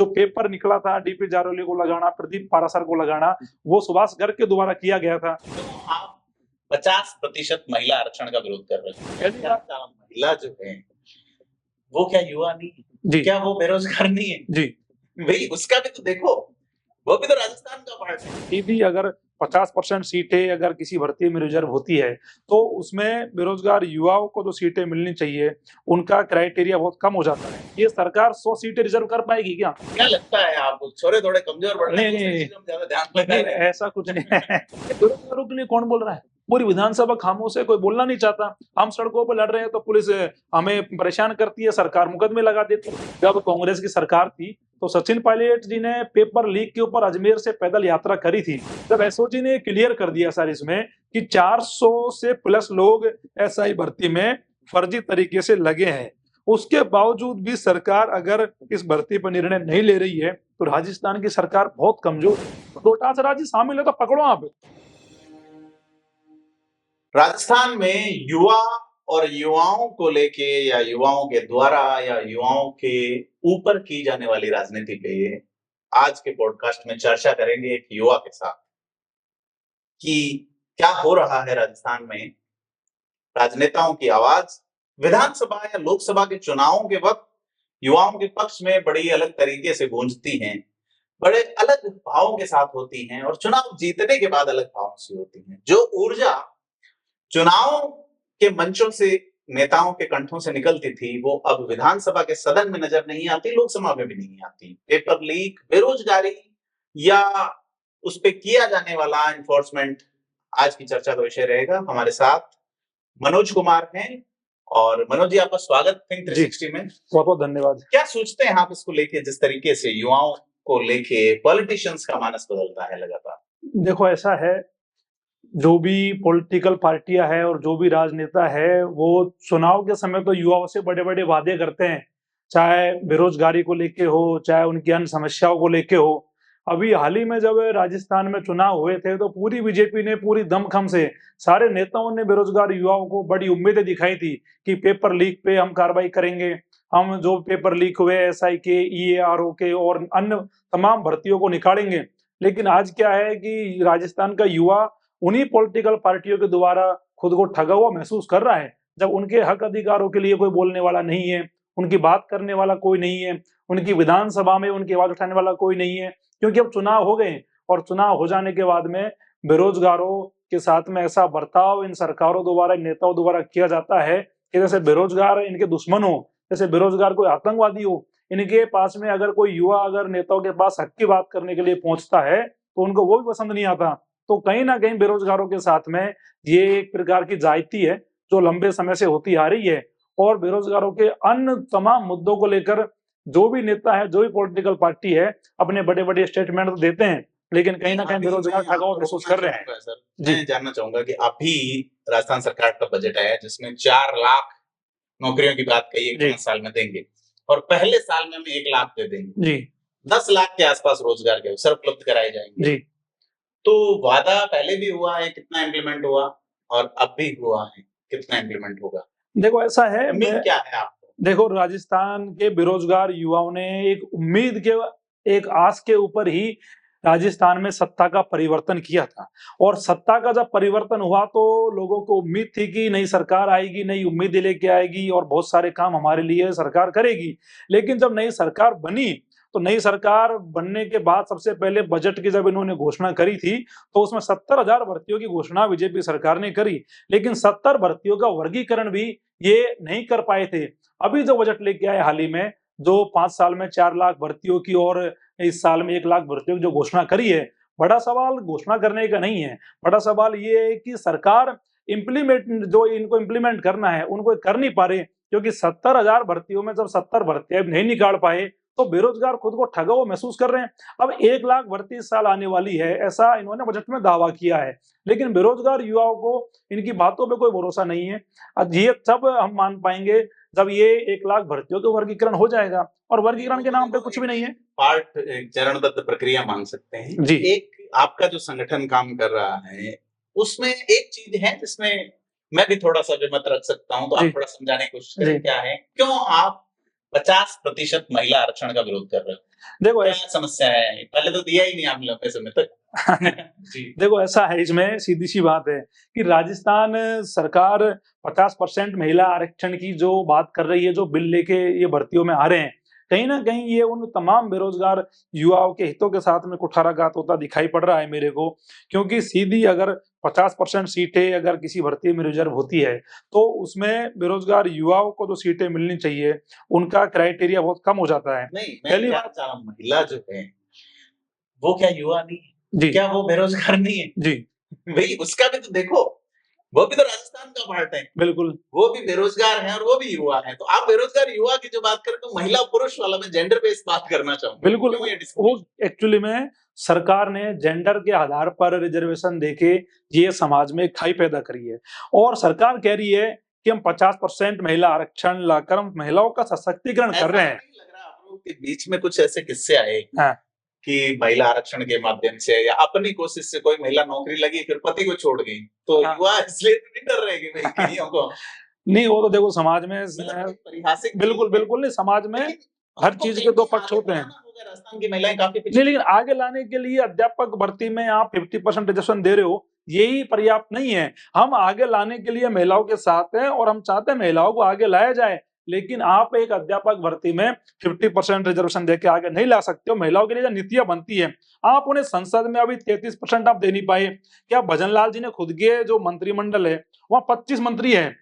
जो पेपर निकला था डीपी जारौली को लगाना, प्रदीप पारासर को लगाना, वो सुभाष गर्ग के द्वारा किया गया था। तो आप 50% महिला आरक्षण का विरोध कर रहे हैं। क्या महिला जो है वो क्या युवा नहीं है? जी क्या वो बेरोजगार नहीं है? जी भाई उसका भी तो देखो, वो भी तो राजस्थान का पार्ट है। यदि अगर 50% सीटें अगर किसी भर्ती में रिजर्व होती है तो उसमें बेरोजगार युवाओं को जो सीटें मिलनी चाहिए उनका क्राइटेरिया बहुत कम हो जाता है। ये सरकार 100 सीटें रिजर्व कर पाएगी क्या? क्या लगता है आपको, छोरे थोड़े कमजोर पड़ रहे हैं, नहीं, दूसरी चीजों में ज्यादा ध्यान नहीं, लगा रहे हैं? ऐसा कुछ नहीं है। बेरोजगारों के लिए कौन बोल रहा है? पूरी विधानसभा खामोश है, कोई बोलना नहीं चाहता। हम सड़कों पर लड़ रहे हैं तो पुलिस हमें परेशान करती है, सरकार मुकदमे लगा देती है। जब कांग्रेस की सरकार थी तो सचिन पायलट जी ने पेपर लीक के ऊपर अजमेर से पैदल यात्रा करी थी। जब एसओजी ने क्लियर कर दिया सर इसमें कि 400 से प्लस लोग एसआई भर्ती में फर्जी तरीके से लगे हैं, उसके बावजूद भी सरकार अगर इस भर्ती पर निर्णय नहीं ले रही है तो राजस्थान की सरकार बहुत कमजोर है। 2 राज्य शामिल है तो पकड़ो आप। राजस्थान में युवा और युवाओं को लेके या युवाओं के द्वारा या युवाओं के ऊपर की जाने वाली राजनीति पे आज के पॉडकास्ट में चर्चा करेंगे एक युवा के साथ कि क्या हो रहा है राजस्थान में। राजनेताओं की आवाज विधानसभा या लोकसभा के चुनावों के वक्त युवाओं के पक्ष में बड़ी अलग तरीके से गूंजती हैं, बड़े अलग भावों के साथ होती हैं और चुनाव जीतने के बाद अलग भावों से होती हैं। जो ऊर्जा चुनाव के मंचों से नेताओं के कंठों से निकलती थी वो अब विधानसभा के सदन में नजर नहीं आती, लोकसभा में भी नहीं आती। पेपर लीक, बेरोजगारी या उस पे किया जाने वाला इन्फोर्समेंट आज की चर्चा का विषय रहेगा। हमारे साथ मनोज कुमार हैं और मनोज जी आपका स्वागत थिंक 360 में। बहुत बहुत धन्यवाद। क्या सोचते हैं आप इसको लेके, जिस तरीके से युवाओं को लेके पॉलिटिशियंस का मानस बदलता है लगातार? देखो ऐसा है, जो भी पॉलिटिकल पार्टियां है और जो भी राजनेता है वो चुनाव के समय तो युवाओं से बड़े बड़े वादे करते हैं, चाहे बेरोजगारी को लेके हो, चाहे उनकी अन्य समस्याओं को लेके हो। अभी हाल ही में जब राजस्थान में चुनाव हुए थे तो पूरी बीजेपी ने पूरी दमखम से सारे नेताओं ने बेरोजगार युवाओं को बड़ी उम्मीदें दिखाई थी कि पेपर लीक पे हम कार्रवाई करेंगे, हम जो पेपर लीक हुए एसआई के, ईएआरओ के और अन्य तमाम भर्तियों को निकालेंगे। लेकिन आज क्या है कि राजस्थान का युवा उन्हीं पॉलिटिकल पार्टियों के द्वारा खुद को ठगा हुआ महसूस कर रहा है, जब उनके हक अधिकारों के लिए कोई बोलने वाला नहीं है, उनकी बात करने वाला कोई नहीं है, उनकी विधानसभा में उनकी आवाज उठाने वाला कोई नहीं है। क्योंकि अब चुनाव हो गए और चुनाव हो जाने के बाद में बेरोजगारों के साथ में ऐसा बर्ताव इन सरकारों द्वारा, इन नेताओं द्वारा किया जाता है कि जैसे बेरोजगार इनके दुश्मन हो, जैसे बेरोजगार कोई आतंकवादी हो। इनके पास में अगर कोई युवा अगर नेताओं के पास हक की बात करने के लिए पहुंचता है तो उनको वो भी पसंद नहीं आता। तो कहीं ना कहीं बेरोजगारों के साथ में ये एक प्रकार की जायती है जो लंबे समय से होती आ रही है। और बेरोजगारों के अन्य तमाम मुद्दों को लेकर जो भी नेता है, जो भी पॉलिटिकल पार्टी है, अपने बड़े बड़े स्टेटमेंट तो देते हैं, लेकिन कहीं ना कहीं बेरोजगार ठगा हुआ महसूस कर रहे हैं। सर, मैं जानना चाहूंगा कि अभी राजस्थान सरकार का बजट आया जिसमें 4 लाख नौकरियों की बात कही है, 5 साल में देंगे और पहले साल में हम 1 लाख दे देंगे जी। 10 लाख के आसपास रोजगार के अवसर उपलब्ध कराए जाएंगे जी। तो वादा पहले भी हुआ है, कितना इम्प्लीमेंट हुआ और अब भी हुआ है, कितना इम्प्लीमेंट होगा? देखो ऐसा है, उम्मीद क्या है आपको? देखो राजस्थान के बेरोजगार युवाओं ने एक उम्मीद के, एक आस के ऊपर ही राजस्थान में सत्ता का परिवर्तन किया था। और सत्ता का जब परिवर्तन हुआ तो लोगों को उम्मीद थी कि नई सरकार आएगी, नई उम्मीदें लेके आएगी और बहुत सारे काम हमारे लिए सरकार करेगी। लेकिन जब नई सरकार बनी तो नई सरकार बनने के बाद सबसे पहले बजट की जब इन्होंने घोषणा करी थी तो उसमें 70,000 भर्तियों की घोषणा बीजेपी सरकार ने करी, लेकिन 70 भर्तियों का वर्गीकरण भी ये नहीं कर पाए थे। अभी जो बजट लेके आए हाल ही में, जो 5 साल में 4 लाख भर्तियों की और इस साल में 1 लाख भर्तियों की जो घोषणा करी है, बड़ा सवाल घोषणा करने का नहीं है। बड़ा सवाल ये है कि सरकार इम्प्लीमेंट, जो इनको इम्प्लीमेंट करना है उनको कर नहीं पा रहे। क्योंकि 70,000 भर्तियों में जब 70 भर्तियां नहीं निकाल पाए तो बेरोजगार खुद को ठगा हुआ महसूस कर रहे हैं। अब 1 लाख भर्ती इस साल आने वाली है, ऐसा इन्होंने बजट में दावा किया है, लेकिन बेरोजगार युवाओं को इनकी बातों पे कोई भरोसा नहीं है। अब ये तब हम मान पाएंगे जब ये 1 लाख भर्तियों का वर्गीकरण हो जाएगा, और वर्गीकरण के नाम पे कुछ भी नहीं है। पार्ट चरणबद्ध प्रक्रिया मान सकते हैं जी। एक आपका जो संगठन काम कर रहा है उसमें एक चीज है जिसमें मैं भी थोड़ा सा मत रख सकता हूँ, तो आप थोड़ा समझाने की कोशिश करें क्या है, क्यों आप 50% महिला आरक्षण का विरोध कर रहे हो, देखो क्या समस्या है? पहले तो दिया ही नहीं आपने लंबे समय तक। जी। देखो ऐसा है, इसमें सीधी सी बात है कि राजस्थान सरकार 50% महिला आरक्षण की जो बात कर रही है, जो बिल लेके ये भर्तियों में आ रहे हैं, कहीं ना कहीं ये उन तमाम बेरोजगार युवाओं के हितों के साथ में कुठाराघात होता दिखाई पड़ रहा है मेरे को। क्योंकि सीधी अगर 50% सीटें अगर किसी भर्ती में रिजर्व होती है, तो उसमें बेरोजगार युवाओं को जो सीटें मिलनी चाहिए, उनका क्राइटेरिया बहुत कम हो जाता है। नहीं, मैं पहली क्या बात, चाह रहा हूँ, महिला जो है वो क्या युवा नहीं है? जी क्या वो बेरोजगार नहीं है? जी भाई उसका भी तो देखो, वो भी तो राजस्थान का पार्ट है, बिल्कुल वो भी बेरोजगार है और वो भी युवा है। तो आप बेरोजगार युवा की जो बात करें तो महिला पुरुष वाला मैं जेंडर बेस्ड बात करना चाहूंगा। बिल्कुल। क्यों ये वो डिस्क्रिमिनेशन? एक्चुअली में सरकार ने जेंडर के आधार पर रिजर्वेशन देके ये समाज में खाई पैदा करी है, और सरकार कह रही है कि हम 50% महिला आरक्षण लाकर हम महिलाओं का सशक्तिकरण ऐसा कर रहे तो हैं। नहीं लग रहा आप लोगों के बीच में कुछ ऐसे किस्से आए हाँ, कि महिला आरक्षण के माध्यम से या अपनी कोशिश से कोई महिला नौकरी लगी फिर पति को छोड़ गई, तो हाँ। युवा इसलिए तो नहीं डर रहे कि भाई कहीं को नहीं, वो तो देखो समाज में मतलब एक परिहासिक बिल्कुल चीज है, बिल्कुल नहीं, समाज में लेकिन हर उसको चीज के कहीं दो कहीं पक्ष आगे होते हैं। बढ़ाना होगा। राजस्थान की महिलाएं काफी नहीं, पिछड़ी लेकिन आगे लाने के लिए अध्यापक भर्ती में आप 50% रिजर्वेशन दे रहे हो, यही पर्याप्त नहीं है। हम आगे लाने के लिए महिलाओं के साथ हैं और हम चाहते हैं महिलाओं को आगे लाया जाए, लेकिन आप एक अध्यापक भर्ती में 50% रिजर्वेशन देके आगे नहीं ला सकते हो। महिलाओं के लिए जो नीतियां बनती है, आप उन्हें संसद में अभी 33% आप दे नहीं पाए। क्या भजन लाल जी ने खुद के जो मंत्रिमंडल है, वहां 25 मंत्री है।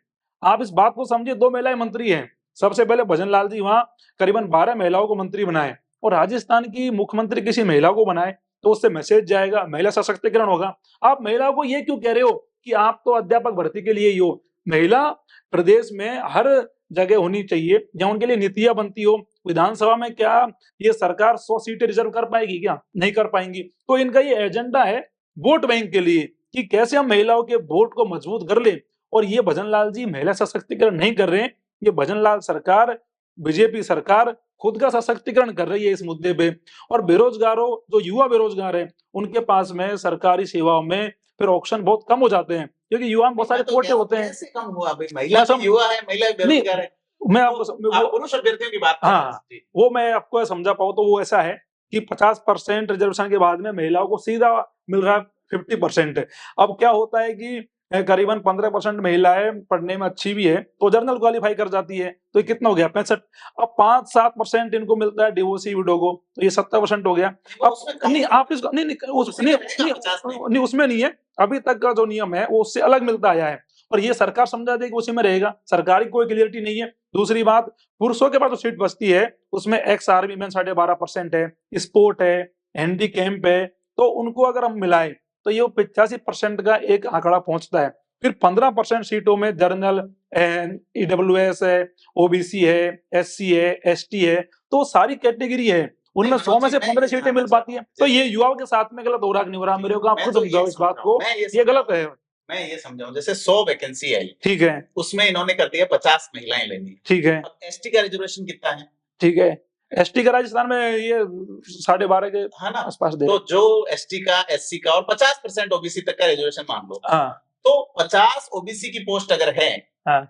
आप इस बात को समझिए, 2 महिलाएं मंत्री हैं। सबसे पहले भजन लाल जी वहां करीबन 12 महिलाओं को मंत्री बनाए, और राजस्थान की मुख्यमंत्री किसी महिला को बनाए, तो उससे मैसेज जाएगा, महिला सशक्तिकरण होगा। आप महिलाओं को ये क्यों कह रहे हो कि आप तो अध्यापक भर्ती के लिए ही हो? महिला प्रदेश में हर जगह होनी चाहिए जहां उनके लिए नीतियां बनती हो। विधानसभा में क्या ये सरकार 100 सीटें रिजर्व कर पाएगी? क्या नहीं कर पाएंगी। तो इनका ये एजेंडा है वोट बैंक के लिए कि कैसे हम महिलाओं के वोट को मजबूत कर ले। और ये भजन लाल जी महिला सशक्तिकरण नहीं कर रहे हैं, ये भजन लाल सरकार, बीजेपी सरकार खुद का सशक्तिकरण कर रही है इस मुद्दे पे। और बेरोजगारों, जो युवा बेरोजगार है, उनके पास में सरकारी सेवाओं में फिर ऑप्शन बहुत कम हो जाते हैं, क्योंकि युवा में बहुत सारे मैं तो कोटे क्या होते हैं। कैसे कम हुआ भाई? महिला मैं भी सम युवा है, महिला भी नहीं, बेरोजगार है। मैं तो आपको आप वो, पुरुष अभ्यर्थियों की बात कर रहे हैं। हाँ, जी। वो मैं आपको समझा पाऊँ तो वो ऐसा है कि 50% रिजर्वेशन के बाद में महिलाओं को सीधा मिल रहा है 50%। अब क्या होता है कि करीबन 15% महिलाएं पढ़ने में अच्छी भी है, तो जनरल क्वालिफाई कर जाती है, तो ये कितना हो गया 65। अब 5-7% इनको मिलता है डिवोर्सी विडो को, तो ये 70% हो गया। वो अब उसमें कम नहीं, क्यों? आप इसको नहीं नहीं उसी में रहेगा 50 में। नहीं, उसमें नहीं है। अभी तक का जो नियम है वो उससे अलग मिलता आया है, और ये सरकार समझा दे कि उसी में रहेगा। सरकारी कोई क्लियरिटी नहीं है। दूसरी बात, पुरुषों के पास जो सीट बचती है उसमें एक्स आर्मी मैन 12.5% है, स्पोर्ट है, हैंडी कैंप है, तो उनको अगर हम मिलाएं तो ये 85% का एक आंकड़ा पहुंचता है। फिर 15% सीटों में जर्नल, ईडब्ल्यूएस है, ओबीसी है, एससी है, एसटी है, तो सारी कैटेगरी है। उनमें 100 में से 15 सीटें मिल पाती है। तो ये युवाओं के साथ में गलत हो रहा कि नहीं हो रहा, मेरे को आप मैं खुद तो समझाओ ये इस बात समझा हूँ, को, ये गलत है। मैं ये समझा हूँ, जैसे 100 वैकेंसी आई, ठीक है, उसमें इन्होंने कर दिया 50 महिलाएं लेनी। ठीक है, अब एसटी का रिजर्वेशन कितना है? ठीक है। एसटी का राजस्थान में ये 12.5 के है ना? आसपास दे तो रहे। जो एसटी का, एससी का और 50% ओबीसी तक का रिजर्वेशन मान लो, हाँ, तो 50 ओबीसी की पोस्ट अगर है, हाँ,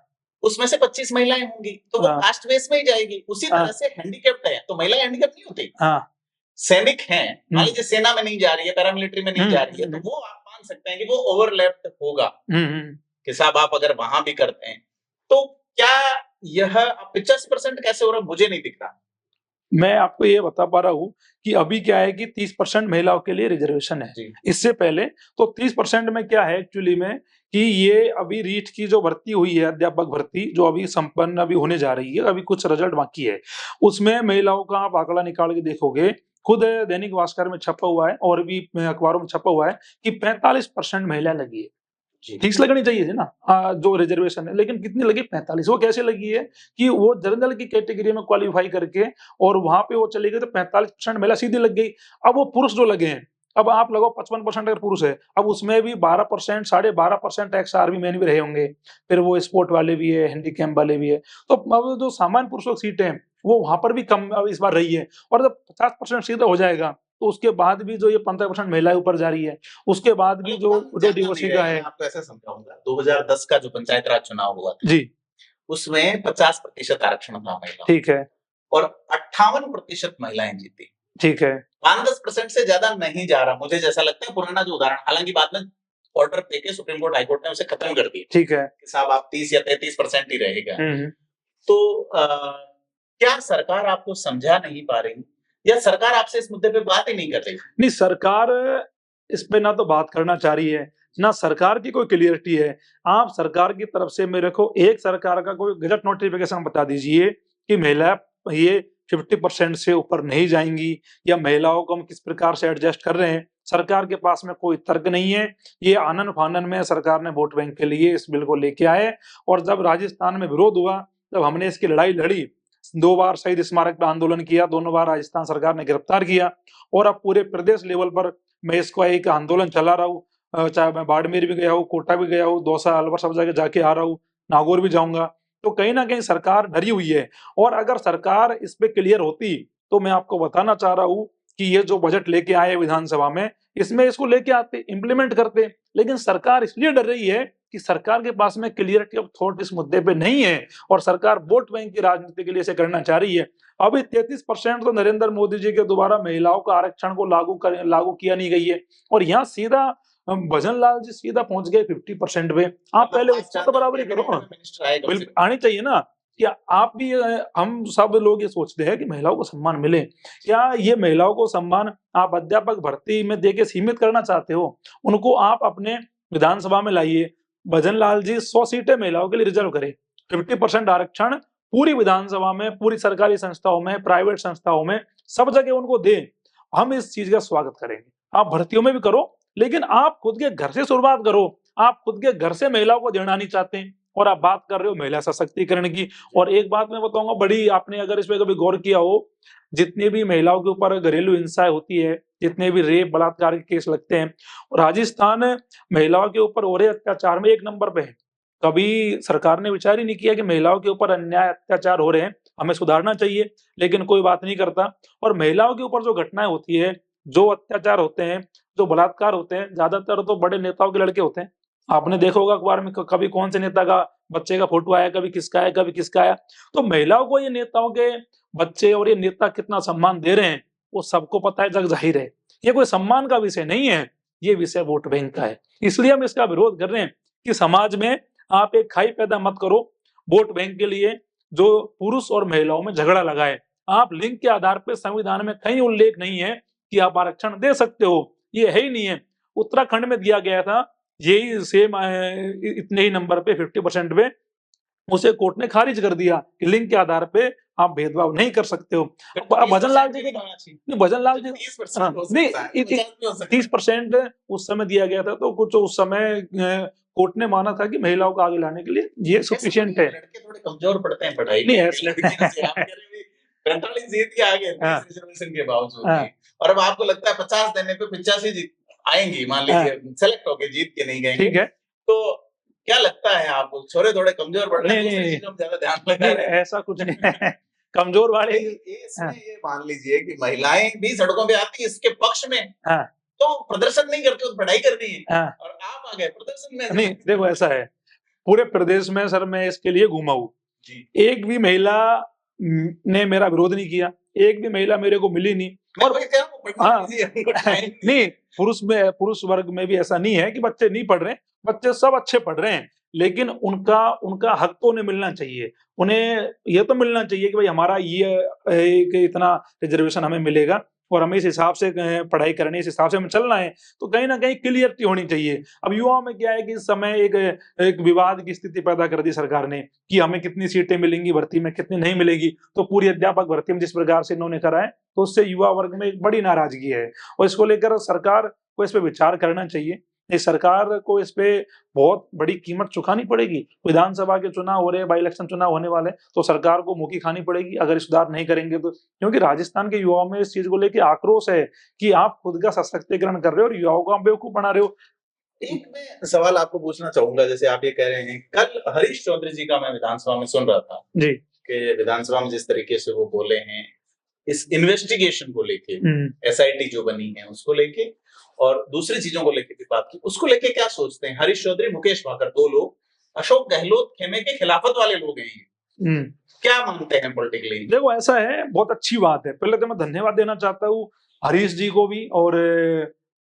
उसमें से 25 महिलाएं होंगी, तो वो हाँ, कास्ट बेस में ही जाएगी। उसी हाँ, तरह से हैंडीकैप्ड है, तो महिलाएं हैंडीकैप्ड नहीं होती। हाँ, सैनिक हैं, मान हुँ, लीजिए सेना में नहीं जा रही है, पैरामिलिट्री में नहीं हुँ, जा रही है, तो वो आप मान सकते हैं कि वो ओवरलैप्ड होगा हुँ, हुँ। कि साहब आप अगर वहां भी करते हैं, तो क्या यह 85% कैसे हो रहा है? मुझे नहीं दिख रहा। मैं आपको ये बता पा रहा हूँ कि अभी क्या है कि 30% महिलाओं के लिए रिजर्वेशन है। जी। इससे पहले तो 30% में क्या है एक्चुअली में कि ये अभी रीट की जो भर्ती हुई है, अध्यापक भर्ती जो अभी संपन्न अभी होने जा रही है, अभी कुछ रिजल्ट बाकी है। उसमें महिलाओं का आप आंकड़ा निकाल के देखोगे, खुद दैनिक भास्कर में छपा हुआ है और भी अखबारों में छपा हुआ है कि 45% महिला लगी है। जी। फिक्स लगनी चाहिए थी ना, जो रिजर्वेशन है, लेकिन कितनी लगी? 45। वो कैसे लगी है कि वो जनरल की कैटेगरी में क्वालिफाई करके और वहां पे वो चली गई, तो 45% महिला सीधी लग गई। अब वो पुरुष जो लगे हैं, अब आप लगाओ 55% अगर पुरुष है, अब उसमें भी 12%, 12.5% एक्स आर्मी मैन भी रहे होंगे, फिर वो स्पोर्ट वाले भी है, हैंडीकैप वाले भी है। तो अब जो सामान्य पुरुषों की सीटें हैं वो वहां पर भी कम अब इस बार रही है। और जब 50% सीधा हो जाएगा, तो उसके बाद भी जो ये 15% महिलाएं ऊपर जा रही है, उसके बाद भी जो डिवोर्सी का है। आपको ऐसा समझाऊंगा, 2010 का जो पंचायत राज चुनाव हुआ था, जी, उसमें 50% आरक्षण था महिलाओं। ठीक है। और 58% महिलाएं जीती। ठीक है। 5-10% से ज्यादा नहीं जा रहा, मुझे जैसा लगता है पुराना जो उदाहरण, हालांकि बाद में ऑर्डर देके सुप्रीम कोर्ट, हाई कोर्ट ने उसे खत्म कर दिया ठीक है कि साहब आप 30 या 33% ही रहेगा। हम्म। तो क्या सरकार आपको समझा नहीं पा रही, या सरकार आपसे इस मुद्दे पे बात ही नहीं कर रही? नहीं, सरकार इस पे ना तो बात करना चाह रही है, ना सरकार की कोई क्लियरिटी है। आप सरकार की तरफ से मेरे को एक सरकार का कोई गजट नोटिफिकेशन बता दीजिए कि महिला ये 50% से ऊपर नहीं जाएंगी, या महिलाओं को हम किस प्रकार से एडजस्ट कर रहे हैं। सरकार के पास में कोई तर्क नहीं है। ये आनन फानन में सरकार ने वोट बैंक के लिए इस बिल को लेके आए, और जब राजस्थान में विरोध हुआ, जब हमने इसकी लड़ाई लड़ी, 2 बार शहीद स्मारक पर आंदोलन किया, दोनों बार राजस्थान सरकार ने गिरफ्तार किया, और अब पूरे प्रदेश लेवल पर मैं इसको एक आंदोलन चला रहा हूँ। चाहे मैं बाड़मेर भी गया हूँ, कोटा भी गया हूँ, दौसा, अलवर, सब जगह जाके आ रहा हूँ, नागौर भी जाऊंगा। तो कहीं ना कहीं सरकार डरी हुई है, और अगर सरकार इस पे क्लियर होती तो मैं आपको बताना चाह रहा हूँ कि ये जो बजट लेके आए विधानसभा में, इसमें इसको लेके आते, इम्प्लीमेंट करते। लेकिन सरकार इसलिए डर रही है कि सरकार के पास में क्लियरिटी ऑफ थॉट इस मुद्दे पे नहीं है, और सरकार वोट बैंक की राजनीति के लिए इसे करना चाह रही है। अभी 33% तो नरेंद्र मोदी जी के दोबारा महिलाओं का आरक्षण को लागू किया नहीं गई है, और यहाँ सीधा भजन लाल जी सीधा पहुंच गए 50% पे। आप पहले उसका तो बराबरी करो, आनी चाहिए ना। क्या आप भी हम सब लोग ये सोचते हैं कि महिलाओं को सम्मान मिले, क्या ये महिलाओं को सम्मान आप अध्यापक भर्ती में देके सीमित करना चाहते हो? उनको आप अपने विधानसभा में लाइए, भजन लाल जी 100 सीटें महिलाओं के लिए रिजर्व करें, 50% आरक्षण पूरी विधानसभा में, पूरी सरकारी संस्थाओं में, प्राइवेट संस्थाओं में, सब जगह उनको दें। हम इस चीज का स्वागत करेंगे। आप भर्तियों में भी करो, लेकिन आप खुद के घर से शुरुआत करो। आप खुद के घर से महिलाओं को देना नहीं चाहते हैं, और आप बात कर रहे हो महिला सशक्तिकरण की। और एक बात मैं बताऊंगा बड़ी, आपने अगर इसमें कभी गौर किया हो, जितनी भी महिलाओं के ऊपर घरेलू हिंसाएं होती है, जितने भी रेप बलात्कार के केस लगते हैं, राजस्थान महिलाओं के ऊपर हो रहे अत्याचार में 1 नंबर पे है। कभी सरकार ने विचार ही नहीं किया कि महिलाओं के ऊपर अन्याय अत्याचार हो रहे हैं, हमें सुधारना चाहिए, लेकिन कोई बात नहीं करता। और महिलाओं के ऊपर जो घटनाएं होती है, जो अत्याचार होते हैं, जो बलात्कार होते हैं, ज्यादातर तो बड़े नेताओं के लड़के होते हैं। आपने देखा होगा अखबार में कभी कौन से नेता का बच्चे का फोटो आया, कभी किसका आया, कभी किसका आया। तो महिलाओं को ये नेताओं के बच्चे और ये नेता कितना सम्मान दे रहे हैं, वो सबको पता है, जग जाहिर है। ये कोई सम्मान का विषय नहीं है, ये विषय वोट बैंक का है। इसलिए हम इसका विरोध कर रहे हैं कि समाज में आप एक खाई पैदा मत करो वोट बैंक के लिए, जो पुरुष और महिलाओं में झगड़ा लगाए। आप लिंग के आधार पर संविधान में कहीं उल्लेख नहीं है कि आप आरक्षण दे सकते हो, ये है ही नहीं है। उत्तराखंड में दिया गया था यही सेम इतने ही नंबर पे, 50% पे, उसे कोर्ट ने खारिज कर दिया कि लिंग के आधार पे आप भेदभाव नहीं कर सकते हो। भजन लाल जी नहीं, भजन लाल जी 30% नहीं, 30% उस समय दिया गया था, तो कुछ उस समय कोर्ट ने माना था कि महिलाओं को आगे लाने के लिए ये सफिशिएंट है। लड़के थोड़े कमजोर पड़ते हैं पढ़ाई नहीं है, 45 जीत के आगे रिजर्वेशन के बावजूद, और अब आपको लगता है 50 देने पे 85 जीत आएंगी, मान लीजिए सेलेक्ट होके जीत के नहीं गए, ठीक है। तो क्या लगता है आपको, छोरे थोड़े कमजोर पड़ रहे हैं, ज्यादा ध्यान लगा रहे हैं? ऐसा कुछ नहीं है, कमजोर वाले इसमें ये मान लीजिए कि महिलाएं भी सड़कों पे आती है इसके पक्ष में, तो प्रदर्शन नहीं करते, तो पढ़ाई करती है, और आप आ गए प्रदर्शन में। नहीं, देखो ऐसा है, पूरे प्रदेश में सर मैं इसके लिए घूमा हूँ, एक भी महिला ने मेरा विरोध नहीं किया, एक भी महिला मेरे को मिली नहीं। और नहीं, पुरुष वर्ग में भी ऐसा नहीं है कि बच्चे नहीं पढ़ रहे हैं, बच्चे सब अच्छे पढ़ रहे हैं, लेकिन उनका हक तो उन्हें मिलना चाहिए। उन्हें ये तो मिलना चाहिए कि भाई हमारा ये इतना रिजर्वेशन हमें मिलेगा, और हमें इस हिसाब से पढ़ाई करनी, इस हिसाब से हमें चलना है। तो कहीं ना कहीं क्लियरिटी होनी चाहिए। अब युवाओं में क्या है कि इस समय एक विवाद की स्थिति पैदा कर दी सरकार ने कि हमें कितनी सीटें मिलेंगी भर्ती में, कितनी नहीं मिलेगी। तो पूरी अध्यापक भर्ती में जिस प्रकार से इन्होंने करा है, तो उससे युवा वर्ग में एक बड़ी नाराजगी है, और इसको लेकर सरकार को इस पे विचार करना चाहिए। इस सरकार को इस पे बहुत बड़ी कीमत चुकानी पड़ेगी। विधानसभा के चुनाव हो रहे, बाई इलेक्शन चुनाव होने वाले, तो सरकार को मुंह की खानी पड़ेगी अगर सुधार नहीं करेंगे तो। क्योंकि राजस्थान के युवाओं में इस चीज को लेकर आक्रोश है कि आप खुद का सशक्तिकरण कर रहे हो और युवाओं को आप बेवकूफ बना रहे हो। एक मैं सवाल आपको पूछना चाहूंगा, जैसे आप ये कह रहे हैं, कल हरीश चौधरी जी का मैं विधानसभा में सुन रहा था जी, कि विधानसभा में जिस तरीके से वो बोले हैं इस इन्वेस्टिगेशन को लेके, SIT जो बनी है उसको लेके, और दूसरी चीजों को लेके भी बात की, उसको लेके क्या सोचते हैं हरीश चौधरी, मुकेश वाकर, 2 लोग अशोक गहलोत खेमे के खिलाफत वाले लोग हैं। क्या मानते हैं पॉलिटिकली? देखो ऐसा है, बहुत अच्छी बात है। पहले तो मैं धन्यवाद देना चाहता हूँ हरीश जी को भी और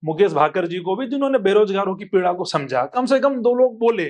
मुकेश भाकर जी को भी, जिन्होंने बेरोजगारों की पीड़ा को समझा। कम से कम 2 लोग बोले।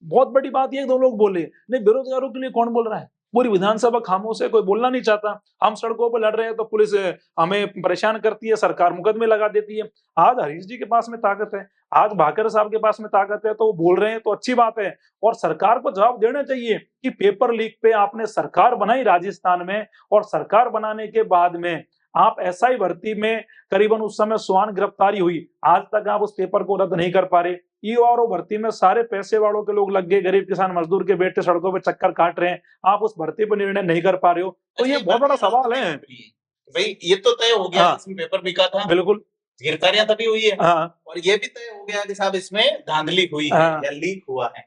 बहुत बड़ी बात ये है 2 लोग बोले। नहीं, बेरोजगारों के लिए कौन बोल रहा है? पूरी विधानसभा खामोश है, कोई बोलना नहीं चाहता। हम सड़कों पर लड़ रहे हैं तो पुलिस हमें परेशान करती है, सरकार मुकदमे लगा देती है। आज हरीश जी के पास में ताकत है, आज भाकर साहब के पास में ताकत है, तो वो बोल रहे हैं तो अच्छी बात है। और सरकार को जवाब देना चाहिए कि पेपर लीक पे आपने सरकार बनाई राजस्थान में, और सरकार बनाने के बाद में आप एसआई भर्ती में करीबन उस समय स्वान गिरफ्तारी हुई, आज तक आप उस पेपर को रद्द नहीं कर पा रहे। ईओआरओ भर्ती में सारे पैसे वालों के लोग लग गए, गरीब किसान मजदूर के बेटे सड़कों पे चक्कर काट रहे हैं, आप उस भर्ती पर निर्णय नहीं कर पा रहे हो, तो ये बहुत बड़ा सवाल है। भाई ये तो तय हो गया हाँ, इसमें पेपर बिका था, बिल्कुल। गिरफ्तारियां तभी हुई है, हाँ, और ये भी तय हो गया कि साहब इसमें धांधली हुई है हाँ, या लीक हुआ है।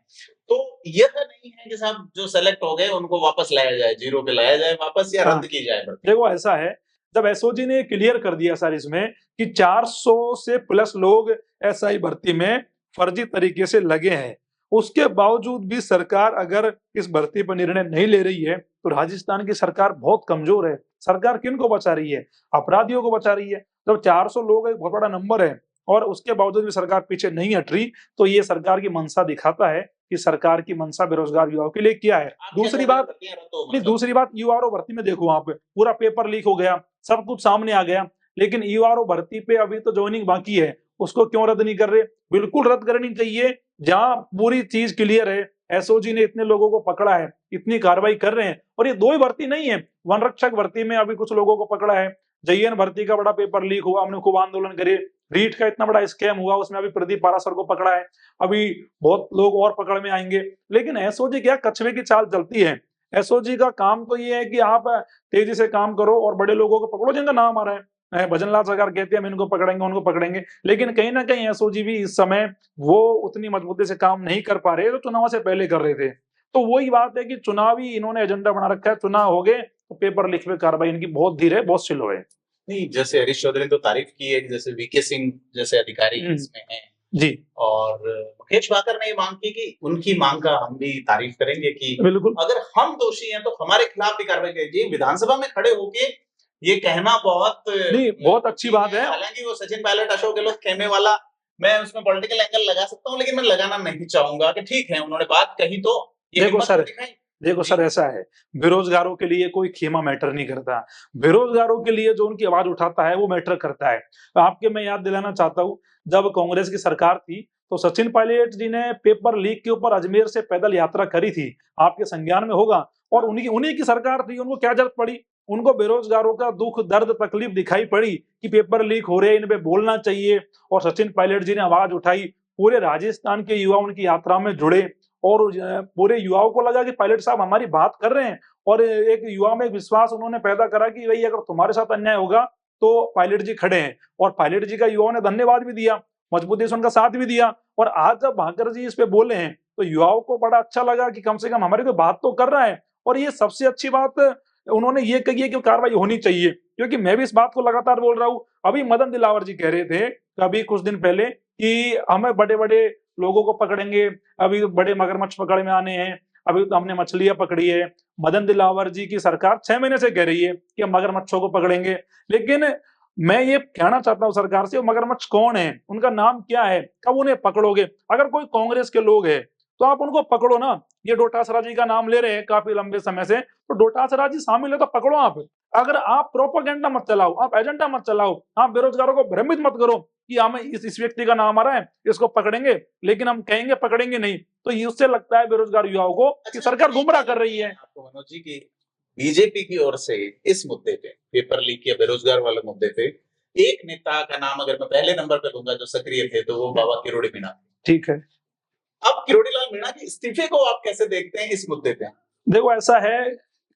तो यह नहीं है कि साहब जो सेलेक्ट हो गए उनको वापस लाया जाए, जीरो पे लाया जाए वापस, या हाँ। रद्द की जाए भर्ती। देखो ऐसा है, जब एसओजी ने क्लियर कर दिया सर इसमें कि 400 से प्लस लोग एसआई भर्ती में फर्जी तरीके से लगे हैं, उसके बावजूद भी सरकार अगर इस भर्ती पर निर्णय नहीं ले रही है, तो राजस्थान की सरकार बहुत कमजोर है। सरकार किनको बचा रही है? अपराधियों को बचा रही है। जब 400 लोग एक बहुत बड़ा नंबर है और उसके बावजूद भी सरकार पीछे नहीं हट रही, तो ये सरकार की मंशा दिखाता है कि सरकार की मंशा बेरोजगार युवाओं के लिए क्या है। दूसरी बात, नहीं, दूसरी बात, यूआरओ भर्ती में देखो, वहां पे पूरा पेपर लीक हो गया, सब कुछ सामने आ गया, लेकिन यूआरओ भर्ती पे अभी तो ज्वाइनिंग बाकी है, उसको क्यों रद्द नहीं कर रहे? बिल्कुल रद्द करनी चाहिए। जहां पूरी चीज क्लियर है, एसओजी ने इतने लोगों को पकड़ा है, इतनी कार्रवाई कर रहे हैं, और ये 2 ही भर्ती नहीं है, वन रक्षक भर्ती में अभी कुछ लोगों को पकड़ा है, जेईएन भर्ती का बड़ा पेपर लीक हुआ, हमने खूब आंदोलन करे, रीट का इतना बड़ा स्कैम हुआ, उसमें अभी प्रदीप पारासर को पकड़ा है, अभी बहुत लोग और पकड़ में आएंगे। लेकिन एसओजी क्या कछुए की चाल चलती है। एसओजी का काम तो ये है कि आप तेजी से काम करो और बड़े लोगों को पकड़ो जिनका नाम आ रहा है। भजनलाल सरकार कहते हैं हम इनको पकड़ेंगे, उनको पकड़ेंगे, लेकिन कहीं ना कहीं एसओजी भी इस समय वो उतनी मजबूती से काम नहीं कर पा रहे जो चुनाव से पहले कर रहे थे। तो वही बात है कि चुनावी इन्होंने एजेंडा बना रखा है, चुनाव हो गए तो पेपर लीक पे कार्रवाई इनकी बहुत धीरे, बहुत स्लो है। नहीं, जैसे हरीश चौधरी ने तो तारीफ की है कि जैसे वीके सिंह जैसे अधिकारी इसमें हैं, जी, और मुकेश भाकर ने ये मांग की कि उनकी मांग का हम भी तारीफ करेंगे कि बिल्कुल। अगर हम दोषी हैं तो हमारे खिलाफ भी कार्रवाई कीजिए। विधानसभा में खड़े होके ये कहना बहुत नहीं, बहुत अच्छी बात है। हालांकि वो सचिन पायलट, अशोक गहलोत खेमे वाला, मैं उसमें पॉलिटिकल एंगल लगा सकता हूँ, लेकिन मैं लगाना नहीं चाहूंगा कि ठीक है उन्होंने बात कही तो ये देखो हिम्मत सर, तो दिखाई। देखो सर, ऐसा है, बेरोजगारों के लिए कोई खेमा मैटर नहीं करता। बेरोजगारों के लिए जो उनकी आवाज उठाता है वो मैटर करता है। आपके मैं याद दिलाना चाहता हूँ, जब कांग्रेस की सरकार थी तो सचिन पायलट जी ने पेपर लीक के ऊपर अजमेर से पैदल यात्रा करी थी, आपके संज्ञान में होगा। और उन्हीं उन्हीं की सरकार थी, उनको क्या जरूरत पड़ी? उनको बेरोजगारों का दुख दर्द तकलीफ दिखाई पड़ी कि पेपर लीक हो रहे हैं, इन पे बोलना चाहिए, और सचिन पायलट जी ने आवाज उठाई। पूरे राजस्थान के युवा उनकी यात्रा में जुड़े, और पूरे युवाओं को लगा कि पायलट साहब हमारी बात कर रहे हैं, और एक युवा में विश्वास उन्होंने पैदा करा कि भाई अगर तुम्हारे साथ अन्याय होगा तो पायलट जी खड़े हैं। और पायलट जी का युवाओं ने धन्यवाद भी दिया, मजबूती से उनका साथ भी दिया। और आज जब भाकर जी इस पे बोले हैं तो युवाओं को बड़ा अच्छा लगा कि कम से कम हमारी कोई बात तो कर रहा है। और ये सबसे अच्छी बात उन्होंने ये कही है कि कार्रवाई होनी चाहिए, क्योंकि मैं भी इस बात को लगातार बोल रहा हूँ। अभी मदन दिलावर जी कह रहे थे अभी कुछ दिन पहले कि हमें बड़े बड़े लोगों को पकड़ेंगे, अभी बड़े मगरमच्छ पकड़ में आने हैं, अभी तो हमने मछलियां पकड़ी है। मदन दिलावर जी की सरकार 6 महीने से कह रही है कि हम मगरमच्छों को पकड़ेंगे, लेकिन मैं ये कहना चाहता हूं सरकार से, वो मगरमच्छ कौन है, उनका नाम क्या है, कब उन्हें पकड़ोगे? अगर कोई कांग्रेस के लोग हैं तो आप उनको पकड़ो ना। ये डोटासरा जी का नाम ले रहे हैं काफी लंबे समय से, तो डोटासरा जी शामिल है तो पकड़ो आप। अगर आप प्रोपेगेंडा मत चलाओ, आप एजेंडा मत चलाओ, आप बेरोजगारों को भ्रमित मत करो कि हमें इस व्यक्ति का नाम आ रहा है, इसको पकड़ेंगे, लेकिन हम कहेंगे पकड़ेंगे नहीं, तो ये उससे लगता है बेरोजगार युवाओं को कि सरकार गुमराह कर रही है। आपको मनोज जी की बीजेपी की ओर से इस मुद्दे पे, पेपर लीक या बेरोजगार वाले मुद्दे पे, एक नेता का नाम अगर मैं पहले नंबर पे दूंगा जो सक्रिय थे, तो वो बाबा किरोड़ी मीणा थे। ठीक है। अब किरोड़ी लाल मीणा के इस्तीफे को आप कैसे देखते हैं इस मुद्दे पे? देखो ऐसा है,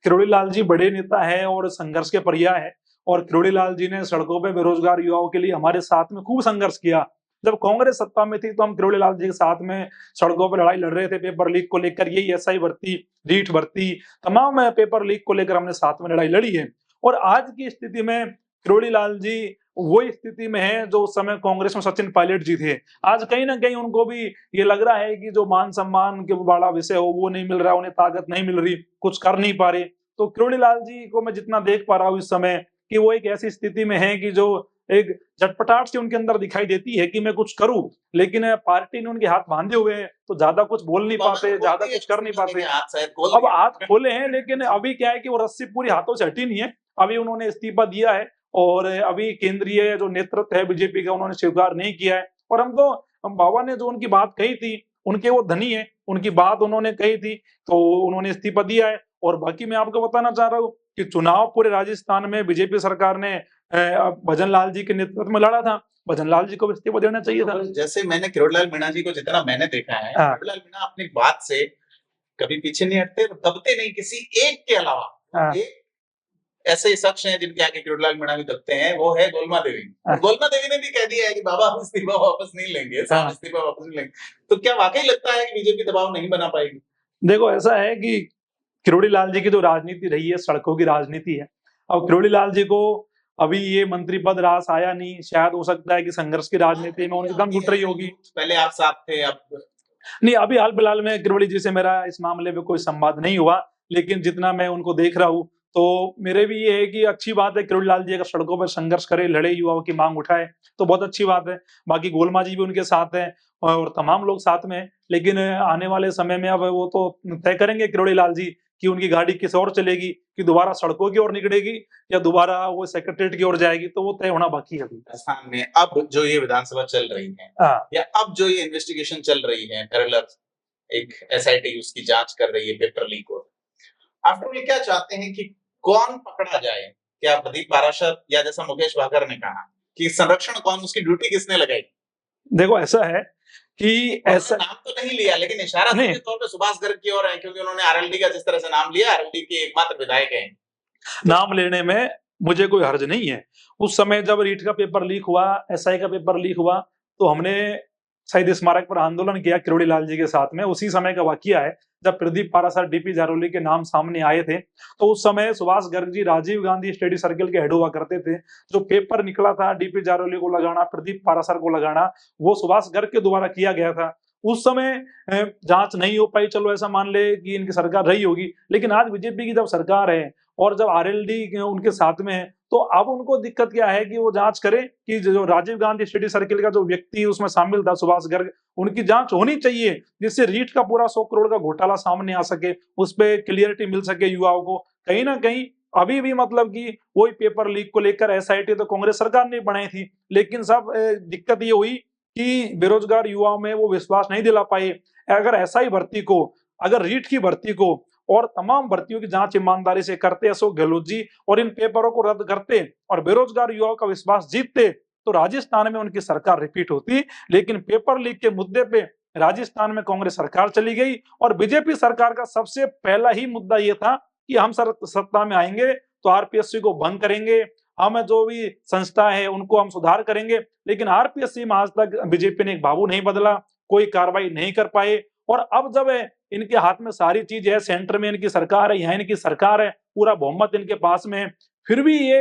किरोड़ी लाल जी बड़े नेता है और संघर्ष के पर्याय है, और किरोड़ी लाल जी ने सड़कों पे बेरोजगार युवाओं के लिए हमारे साथ में खूब संघर्ष किया। जब कांग्रेस सत्ता में थी तो हम किरोड़ी लाल जी के साथ में सड़कों पर लड़ाई लड़ रहे थे पेपर लीक को लेकर, यही एसआई भर्ती, रीट भर्ती, तमाम पेपर लीक को लेकर हमने साथ में लड़ाई लड़ी है। और आज की स्थिति में किरोड़ी लाल जी वही स्थिति में है जो उस समय कांग्रेस में सचिन पायलट जी थे। आज कहीं ना कहीं उनको भी ये लग रहा है कि जो मान सम्मान के बड़ा विषय हो वो नहीं मिल रहा, उन्हें ताकत नहीं मिल रही, कुछ कर नहीं पा रहे। तो किरोड़ी लाल जी को मैं जितना देख पा रहा हूँ इस समय कि वो एक ऐसी स्थिति में है कि जो एक झटपटाहट सी उनके अंदर दिखाई देती है कि मैं कुछ करूँ, लेकिन पार्टी ने उनके हाथ बांधे हुए हैं, तो ज़्यादा कुछ बोल नहीं पाते, ज़्यादा कुछ कर नहीं पाते। हाथ शायद खोल अब दिए। हाथ खोले हैं, लेकिन अभी क्या है कि वो रस्सी पूरी हाथों से हटी नहीं है। अभी उन्होंने इस्तीफा दिया है और अभी केंद्रीय जो नेतृत्व है बीजेपी का, उन्होंने स्वीकार नहीं किया है। और हम बाबा ने जो उनकी बात कही थी, उनके वो धनी हैं, उनकी बात उन्होंने कही थी, तो उन्होंने इस्तीफा दिया है। और बाकी मैं आपको बताना चाह रहा हूँ कि चुनाव पूरे राजस्थान में बीजेपी सरकार ने भजन लाल जी के नेतृत्व में लड़ा था। भजन लाल जी को भी इस्तीफा देना चाहिए था। जैसे मैंने किरोड़ीलाल मीणा जी को जितना मैंने देखा है, हाँ। किरोड़ीलाल मीणा अपनी बात से कभी पीछे नहीं हटते, दबते नहीं किसी एक के अलावा। हाँ। एक ऐसे शख्स हैं जिनके आगे किरोड़ीलाल मीणा भी दबते हैं, वो है गोलमा देवी। हाँ। गोलमा देवी ने भी कह दिया है कि बाबा हम इस्तीफा वापस नहीं लेंगे, साहब हाँ। इस्तीफा वापस नहीं लेंगे। तो क्या वाकई लगता है कि बीजेपी दबाव नहीं बना पाएगी? देखो, ऐसा है कि किरोड़ी लाल जी की जो राजनीति रही है, सड़कों की राजनीति है। अब किरोड़ी लाल जी को अभी ये मंत्री पद रास आया नहीं, शायद हो सकता है कि संघर्ष की राजनीति में उनकी दम घुट रही होगी। पहले आप साथ थे, अब नहीं, अभी हाल-फिलहाल में किरोड़ी जी से मेरा इस मामले में कोई संवाद नहीं हुआ, लेकिन जितना मैं उनको देख रहा हूँ, तो मेरे भी ये है कि अच्छी बात है किरोड़ी लाल जी अगर सड़कों पर संघर्ष करे, लड़े, युवाओं की माँग उठाए, तो बहुत अच्छी बात है। बाकी गोलमा जी भी उनके साथ हैं और तमाम लोग साथ में हैं, लेकिन आने वाले समय में अब वो तो तय करेंगे किरोड़ी लाल जी कि उनकी गाड़ी किस ओर चलेगी, कि दोबारा सड़कों की ओर निकलेगी या दोबारा वो सेक्रेटेरिएट की ओर जाएगी, तो वो तय होना बाकी है अभी। राजस्थान में अब जो ये विधानसभा चल रही है, हाँ। या अब जो ये इन्वेस्टिगेशन चल रही है, पैरेलल एक एसआईटी उसकी जांच कर रही है पेपर लीक को। आफ्टर ऑल क्या चाहते हैं कि कौन पकड़ा जाए? क्या प्रदीप पाराशर, या जैसा मुकेश भाकर ने कहा कि संरक्षण कौन, उसकी ड्यूटी किसने लगाई? देखो, ऐसा है कि ऐसा नाम तो नहीं लिया, लेकिन इशारा नहीं, सीधे तौर पे सुभाष गर्ग की ओर है, क्योंकि उन्होंने आरएलडी का जिस तरह से नाम लिया, आरएलडी के एकमात्र विधायक हैं। नाम लेने में मुझे कोई हर्ज नहीं है। उस समय जब रीट का पेपर लीक हुआ, एसआई का पेपर लीक हुआ, तो हमने शहीद स्मारक पर आंदोलन किया किरोड़ी लाल जी के साथ में। उसी समय का वाकया है जब प्रदीप पाराशर, डीपी जारोली के नाम सामने आए थे। तो उस समय सुभाष गर्ग जी राजीव गांधी स्टडी सर्किल के हेड हुआ करते थे। जो पेपर निकला था डीपी जारोली को लगाना, प्रदीप पाराशर को लगाना, वो सुभाष गर्ग के द्वारा किया गया था। उस समय जांच नहीं हो पाई, चलो ऐसा मान ले कि इनकी सरकार रही होगी, लेकिन आज बीजेपी की जब सरकार है और जब आरएलडी उनके साथ में है, तो अब उनको दिक्कत क्या है कि वो जांच करें कि जो राजीव गांधी स्टडी सर्किल का जो व्यक्ति उसमें शामिल था, सुभाष गर्ग, उनकी जांच होनी चाहिए, जिससे रीट का पूरा 100 करोड़ का घोटाला सामने आ सके, उस पे क्लियरिटी मिल सके युवाओं को। कहीं ना कहीं अभी भी मतलब कि वही पेपर लीक को लेकर एसआईटी तो कांग्रेस सरकार ने बनाई थी, लेकिन सब दिक्कत ये हुई कि बेरोजगार युवाओं में वो विश्वास नहीं दिला पाए। अगर एसआई भर्ती को, अगर रीट की भर्ती को और तमाम भर्तियों की जांच ईमानदारी से करते अशोक गहलोत जी और इन पेपरों को रद्द करते और बेरोजगार युवाओं का विश्वास जीतते, तो राजस्थान में उनकी सरकार रिपीट होती। लेकिन पेपर लीक के मुद्दे पे राजस्थान में कांग्रेस सरकार चली गई और बीजेपी सरकार का सबसे पहला ही मुद्दा ये था कि हम सत्ता में आएंगे तो आरपीएससी को भंग करेंगे, हम जो भी संस्था है उनको हम सुधार करेंगे। लेकिन आरपीएससी में आज तक बीजेपी ने एक बाबू नहीं बदला, कोई कार्रवाई नहीं कर पाए। और अब जब इनके हाथ में सारी चीज है, सेंटर में इनकी सरकार है, यहाँ इनकी सरकार है, पूरा बहुमत इनके पास में है, फिर भी ये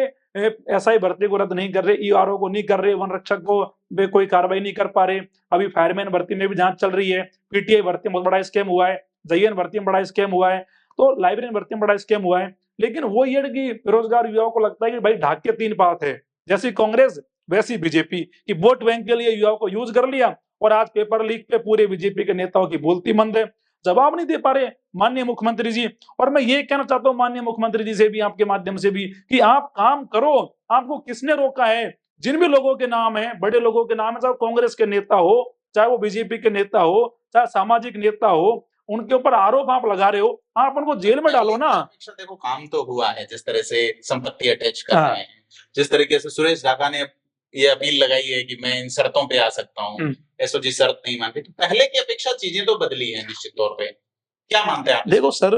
एसआई भर्ती को रद्द नहीं कर रहे, ईआरओ को नहीं कर रहे, वन रक्षक को वे कोई कार्रवाई नहीं कर पा रहे। अभी फायरमैन भर्ती में भी जांच चल रही है, पीटीआई भर्ती में बड़ा स्कैम हुआ है, जईएन भर्ती में बड़ा स्कैम हुआ है, तो लाइब्रेरियन भर्ती में बड़ा स्कैम हुआ है। लेकिन वो ये कि बेरोजगार युवाओं को लगता है कि भाई ढाक के 3 बात है, जैसी कांग्रेस वैसी बीजेपी, की वोट बैंक के लिए युवाओं को यूज कर लिया और आज पेपर लीक पे पूरे बीजेपी के नेताओं की बोलती बंद है, जवाब नहीं दे पा रहे माननीय मुख्यमंत्री जी। और मैं ये कहना चाहता हूं माननीय मुख्यमंत्री जी से भी, आपके माध्यम से भी, कि आप काम करो, आपको किसने रोका है? जिन भी लोगों के नाम है, बड़े लोगों के नाम है, चाहे कांग्रेस के नेता हो, चाहे वो बीजेपी के नेता हो, चाहे सामाजिक नेता हो, उनके ऊपर आरोप आप लगा रहे हो, आप उनको जेल में डालो ना। देखो काम तो हुआ है, जिस तरह से संपत्ति अटैच कर रहे हैं, जिस तरीके से सुरेश ढाका ने ये अपील लगाई है कि मैं इन शर्तों पे आ सकता हूँ, एसओजी शर्त नहीं मानती, तो पहले की अपेक्षा चीजें तो बदली है निश्चित तौर पे। क्या मानते हैं आप? देखो सर,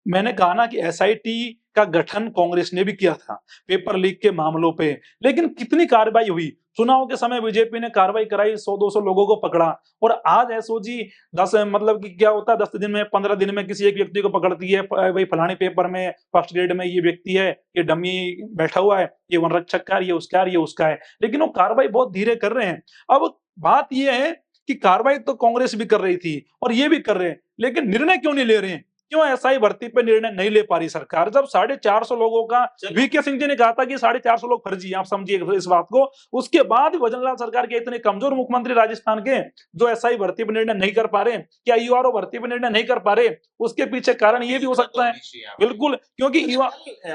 मैंने कहा ना कि एसआईटी का गठन कांग्रेस ने भी किया था पेपर लीक के मामलों पे, लेकिन कितनी कार्रवाई हुई? चुनाव के समय बीजेपी ने कार्रवाई कराई, 100-200 लोगों को पकड़ा, और आज एसओजी 10 मतलब कि क्या होता है, 10 दिन में, 15 दिन में किसी एक व्यक्ति को पकड़ती है, भाई फलाने पेपर में फर्स्ट ग्रेड में ये व्यक्ति है, ये डमी बैठा हुआ है, ये वन रक्षक का, ये उसका है, ये उसका है, लेकिन वो कार्रवाई बहुत धीरे कर रहे हैं। अब बात ये है कि कार्रवाई तो कांग्रेस भी कर रही थी और ये भी कर रहे हैं, लेकिन निर्णय क्यों नहीं ले रहे हैं? क्यों एसआई भर्ती पे निर्णय नहीं ले पा रही सरकार? जब 450 लोगों का वीके सिंह जी ने कहा था कि 450 लोग फर्जी हैं, आप समझिए इस बात को। उसके बाद भजनलाल सरकार के इतने कमजोर मुख्यमंत्री राजस्थान के, जो एसआई भर्ती पे निर्णय नहीं कर पा रहे, क्या यूआरओ भर्ती पे निर्णय नहीं कर पा रहे, उसके पीछे कारण ये भी हो सकता है। बिल्कुल, क्योंकि युवा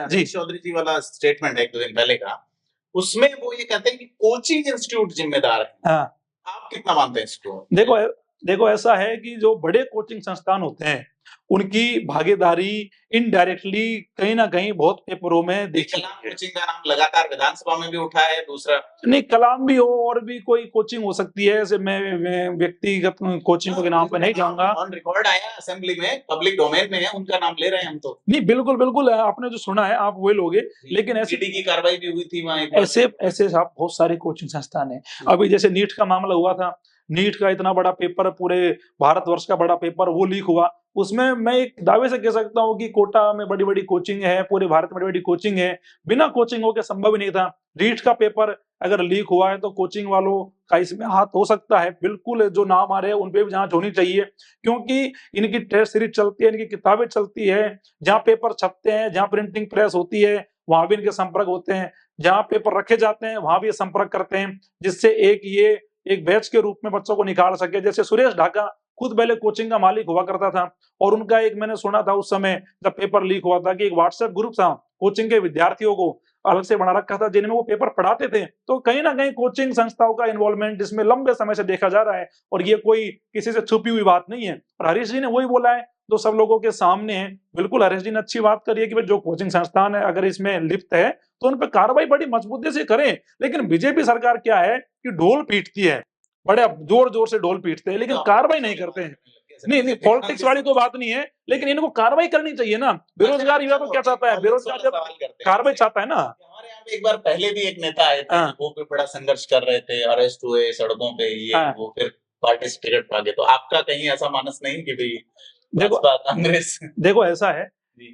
जी चौधरी जी वाला स्टेटमेंट है 1-2 दिन पहले का, उसमें वो ये कहते हैं कि कोचिंग इंस्टीट्यूट जिम्मेदार है। हाँ, आप कितना मानते हैं इसको? देखो ऐसा है कि जो बड़े कोचिंग संस्थान होते हैं, उनकी भागीदारी इनडायरेक्टली कहीं न कहीं बहुत पेपरों में देखी कलाम गई है। कोचिंग का नाम लगातार विधानसभा में भी उठा है, दूसरा नहीं, कलाम भी हो और भी कोई कोचिंग हो सकती है, ऐसे मैं व्यक्तिगत कोचिंग के नाम पे नहीं जाऊँगा। ऑन रिकॉर्ड आया असेंबली में, पब्लिक डोमेन में है, उनका नाम ले रहे हैं हम तो। नहीं, बिल्कुल, बिल्कुल आपने जो सुना है आप वही लोगे, लेकिन ऐसे ईडी की कार्रवाई भी हुई थी वहाँ एक बार। ऐसे साहब बहुत सारे कोचिंग संस्थान हैं। अभी जैसे नीट का मामला हुआ था, नीट का इतना बड़ा पेपर, पूरे भारतवर्ष का बड़ा पेपर वो लीक हुआ। उसमें मैं एक दावे से कह सकता हूँ कि कोटा में बड़ी-बड़ी कोचिंग है, पूरे भारत में बड़ी-बड़ी कोचिंग है। बिना कोचिंग हो के संभव ही नहीं था। नीट का पेपर अगर लीक हुआ है तो कोचिंग वालों का इसमें हाथ हो सकता है। बिल्कुल जो नाम आ रहे हैं उन पे भी जाँच होनी चाहिए, क्योंकि इनकी टेस्ट सीरीज चलती है, इनकी किताबें चलती है, जहाँ पेपर छपते हैं, जहाँ प्रिंटिंग प्रेस होती है, वहाँ भी इनके संपर्क होते हैं। जहाँ पेपर रखे जाते हैं वहां भी ये संपर्क करते हैं, जिससे एक बैच के रूप में बच्चों को निकाल सके। जैसे सुरेश ढाका खुद पहले कोचिंग का मालिक हुआ करता था, और उनका एक मैंने सुना था उस समय जब पेपर लीक हुआ था कि एक व्हाट्सएप ग्रुप था कोचिंग के विद्यार्थियों को अलग से बना रखा था, जिनमें वो पेपर पढ़ाते थे। तो कहीं ना कहीं कोचिंग संस्थाओं का इन्वॉल्वमेंट इसमें लंबे समय से देखा जा रहा है, और ये कोई किसी से छुपी हुई बात नहीं है। और हरीश जी ने वही बोला है जो सब लोगों के सामने है। बिल्कुल हरीश जी ने अच्छी बात करी है कि भाई जो कोचिंग संस्थान है अगर इसमें लिप्त है तो उन पर कार्रवाई बड़ी मजबूती से करें। लेकिन बीजेपी सरकार क्या है कि ढोल पीटती है, बड़े जोर जोर से ढोल पीटते हैं, लेकिन कार्रवाई नहीं करते हैं। नहीं नहीं, पॉलिटिक्स वाली तो बात नहीं है, लेकिन इनको कार्रवाई करनी चाहिए ना। बेरोजगार युवा तो क्या चाहता है? बेरोजगार जब कार्रवाई चाहता है ना। हमारे यहाँ पे एक बार पहले भी एक नेता आए थे, वो भी बड़ा संघर्ष कर रहे थे, अरेस्ट हुए सड़कों पे, ये वो फिर पार्टी से टिकट पा गए। तो आपका कहीं ऐसा मानस नहीं कि भाई देखो कांग्रेस? देखो ऐसा है,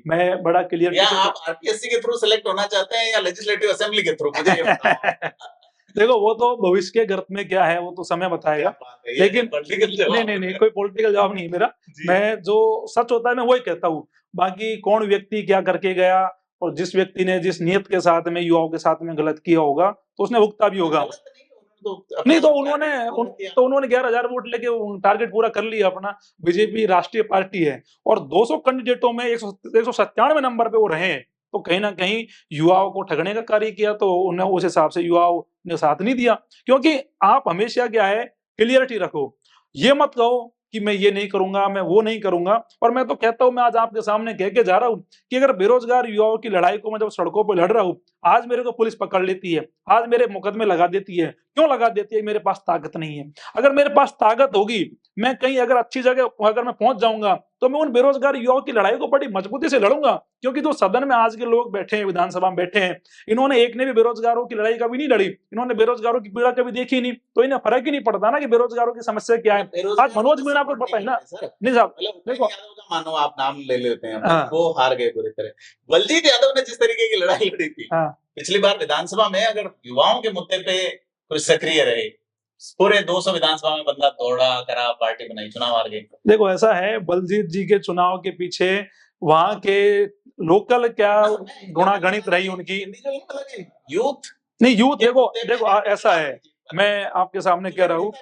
मैं बड़ा क्लियर, या आप आरपीएससी के थ्रू सिलेक्ट होना चाहते हैं या लेजिस्लेटिव असेंबली के थ्रू? मुझे ये बताओ। देखो वो तो भविष्य के गर्त में क्या है वो तो समय बताएगा, लेकिन नहीं कोई पॉलिटिकल जवाब नहीं है मेरा। मैं जो सच होता है मैं वही कहता हूँ। बाकी कौन व्यक्ति क्या करके गया, और जिस व्यक्ति ने जिस नियत के साथ में युवाओं के साथ में गलत किया होगा तो उसने भुगता भी होगा। नहीं तो उन्होंने 11,000 वोट लेके टारगेट पूरा कर लिया अपना। बीजेपी राष्ट्रीय पार्टी है और 200 कैंडिडेटों में 197 नंबर पे वो रहे, तो कहीं ना कहीं युवाओं को ठगने का कार्य किया, तो उन्हें उस हिसाब से युवाओं ने साथ नहीं दिया। क्योंकि आप हमेशा क्या है, क्लियरिटी रखो, ये मत कहो कि मैं ये नहीं करूंगा, मैं वो नहीं करूंगा। और मैं तो कहता हूं, मैं आज आपके सामने कह के जा रहा हूं कि अगर बेरोजगार युवाओं की लड़ाई को मैं जब सड़कों पर लड़ रहा हूं, आज मेरे को पुलिस पकड़ लेती है, आज मेरे मुकदमे लगा देती है। क्यों लगा देती है? मेरे पास ताकत नहीं है। अगर मेरे पास ताकत होगी, मैं कहीं अगर अच्छी जगह अगर मैं पहुंच जाऊंगा, तो मैं उन बेरोजगार युवाओं की लड़ाई को बड़ी मजबूती से लड़ूंगा। क्योंकि जो सदन में आज के लोग बैठे हैं, विधानसभा में बैठे हैं, इन्होंने एक ने भी बेरोजगारों की लड़ाई कभी नहीं लड़ी, इन्होंने बेरोजगारों की पीड़ा कभी देखी नहीं, तो इन्हें फर्क ही नहीं पड़ता ना कि बेरोजगारों की समस्या क्या है। आज मनोज मीणा को पता है ना। नहीं साहब देखो, मानो आप नाम ले लेते हैं, वो हार गए पूरी तरह। बलजीत यादव ने जिस तरीके की लड़ाई लड़ी थी पिछली बार विधानसभा में, अगर युवाओं के मुद्दे पे कुछ सक्रिय रहे, पूरे 200 विधानसभा में बंदा दौड़ा करा, पार्टी बनाई, चुनाव हार गए। देखो ऐसा है, बलजीत जी के चुनाव के पीछे वहां के लोकल क्या गुणागणित रही उनकी। यूथ नहीं, यूथ देखो ऐसा है, मैं आपके सामने कह रहा हूँ,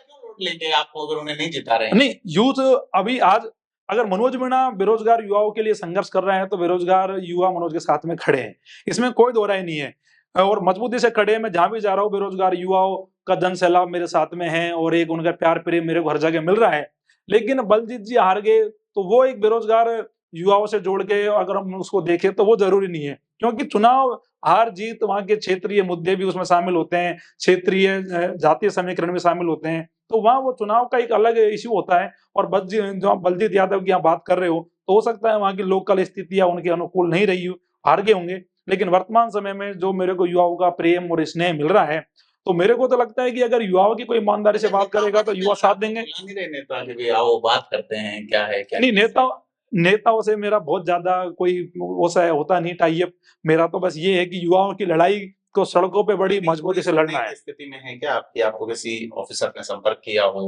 लेंगे आपको अगर उन्हें नहीं जिता रहे। नहीं, यूथ अभी आज अगर मनोज मीणा बेरोजगार युवाओं के लिए संघर्ष कर रहे हैं, तो बेरोजगार युवा मनोज के साथ में खड़े हैं, इसमें कोई दो राय नहीं है, और मजबूती से खड़े हैं। मैं जहां भी जा रहा हूँ बेरोजगार युवाओं का जन सैलाब मेरे साथ में है, और एक उनका प्यार प्रेम मेरे को हर जगह मिल रहा है। लेकिन बलजीत जी हार गए, तो वो एक बेरोजगार युवाओं से जोड़ के अगर हम उसको देखें तो वो जरूरी नहीं है, क्योंकि चुनाव हार जीत वहां के क्षेत्रीय मुद्दे भी उसमें शामिल होते हैं, क्षेत्रीय जातीय समीकरण में शामिल होते हैं, तो वहां वो चुनाव का एक अलग इश्यू होता है। और जो बलजीत यादव की आप बात कर रहे हो, तो हो सकता है वहां की लोकल स्थितियां उनके अनुकूल नहीं रही, हार गए होंगे। लेकिन वर्तमान समय में जो मेरे को युवाओं का प्रेम और स्नेह मिल रहा है, तो मेरे को तो लगता है कि अगर युवाओं की कोई ईमानदारी से बात करेगा तो युवा साथ देंगे। नेता आओ बात करते हैं, क्या है क्या नहीं, नेताओं से मेरा बहुत ज्यादा कोई वैसा होता नहीं टाई अप। मेरा तो बस ये है कि युवाओं की लड़ाई तो सड़कों पे बड़ी अभी मजबूती कोई से सुनने लड़ना की है। स्थिति में है क्या कि आपको किसी ऑफिसर ने संपर्क किया हो,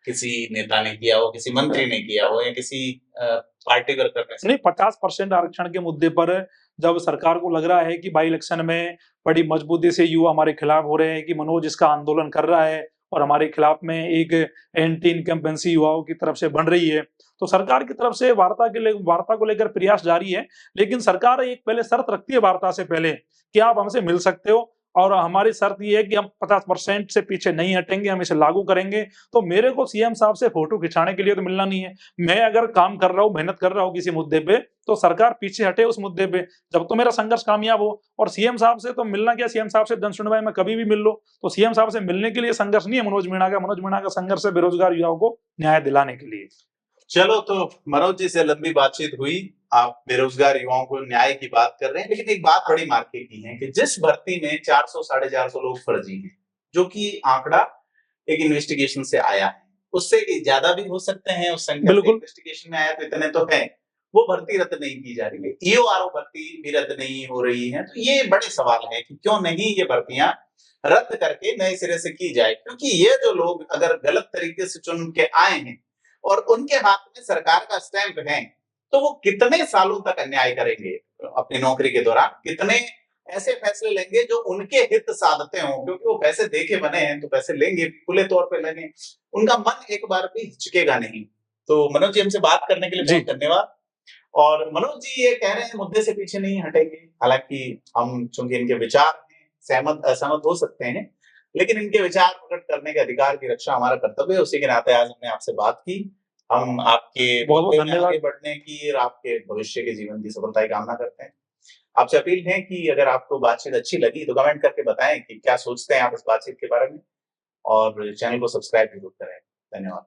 किसी नेता ने किया हो, किसी मंत्री ने किया हो या किसी पार्टी वर्कर ने? नहीं, 50% आरक्षण के मुद्दे पर जब सरकार को लग रहा है कि बाई इलेक्शन में बड़ी मजबूती से युवा हमारे खिलाफ हो रहे हैं, कि मनोज इसका आंदोलन कर रहा है और हमारे खिलाफ में एक एंटी इनकम्बेंसी युवाओं की तरफ से बन रही है, तो सरकार की तरफ से वार्ता को लेकर प्रयास जारी है। लेकिन सरकार एक पहले शर्त रखती है वार्ता से पहले कि आप हमसे मिल सकते हो और हमारी शर्त ये है कि हम 50% से पीछे नहीं हटेंगे, हम इसे लागू करेंगे। तो मेरे को सीएम साहब से फोटो खिंचाने के लिए तो मिलना नहीं है। मैं अगर काम कर रहा हूँ, मेहनत कर रहा हूँ किसी मुद्दे पे, तो सरकार पीछे हटे उस मुद्दे पे, जब तो मेरा संघर्ष कामयाब हो। और सीएम साहब से तो मिलना क्या, सीएम साहब से जनसुनवाई में कभी भी मिल लो। तो सीएम साहब से मिलने के लिए संघर्ष नहीं है मनोज मीणा का। मनोज मीणा का संघर्ष है बेरोजगार युवाओं को न्याय दिलाने के लिए। चलो, तो मनोज जी से लंबी बातचीत हुई, आप बेरोजगार युवाओं को न्याय की बात कर रहे हैं, लेकिन एक बात बड़ी मार्के की है कि जिस भर्ती में 400 साढ़े 400 लोग फर्जी हैं, जो कि आंकड़ा एक इन्वेस्टिगेशन से आया है, उससे ज्यादा भी हो सकते हैं, उस संख्या से इन्वेस्टिगेशन में आया तो इतने तो है, वो भर्ती रद्द नहीं की जा रही है। ईओआरओ भर्ती भी रद्द नहीं हो रही है। तो ये बड़े सवाल है कि क्यों नहीं ये भर्तियां रद्द करके नए सिरे से की जाए, क्योंकि ये जो लोग अगर गलत तरीके से चुन के आए हैं और उनके हाथ में सरकार का स्टैंप है, तो वो कितने सालों तक अन्याय करेंगे अपनी नौकरी के दौरान, कितने ऐसे फैसले लेंगे जो उनके हित साधते हों, क्योंकि वो पैसे दे के बने हैं तो पैसे लेंगे, खुले तौर पे लेंगे, उनका मन एक बार भी हिचकेगा नहीं। तो मनोज जी, हमसे बात करने के लिए बहुत धन्यवाद। और मनोज जी ये कह रहे हैं मुद्दे से पीछे नहीं हटेंगे, हालांकि हम चूंकि इनके विचार हैं, सहमत असहमत हो सकते हैं, लेकिन इनके विचार प्रकट करने के अधिकार की रक्षा हमारा कर्तव्य है। उसी के नाते आज हमने आपसे बात की। हम आपके बहुत-बहुत आगे धन्यवाद। बढ़ने की और आपके भविष्य के जीवन की सफलता की कामना करते हैं। आपसे अपील है कि अगर आपको बातचीत अच्छी लगी तो कमेंट करके बताएं कि क्या सोचते हैं आप इस बातचीत के बारे में, और चैनल को सब्सक्राइब जरूर करें। धन्यवाद।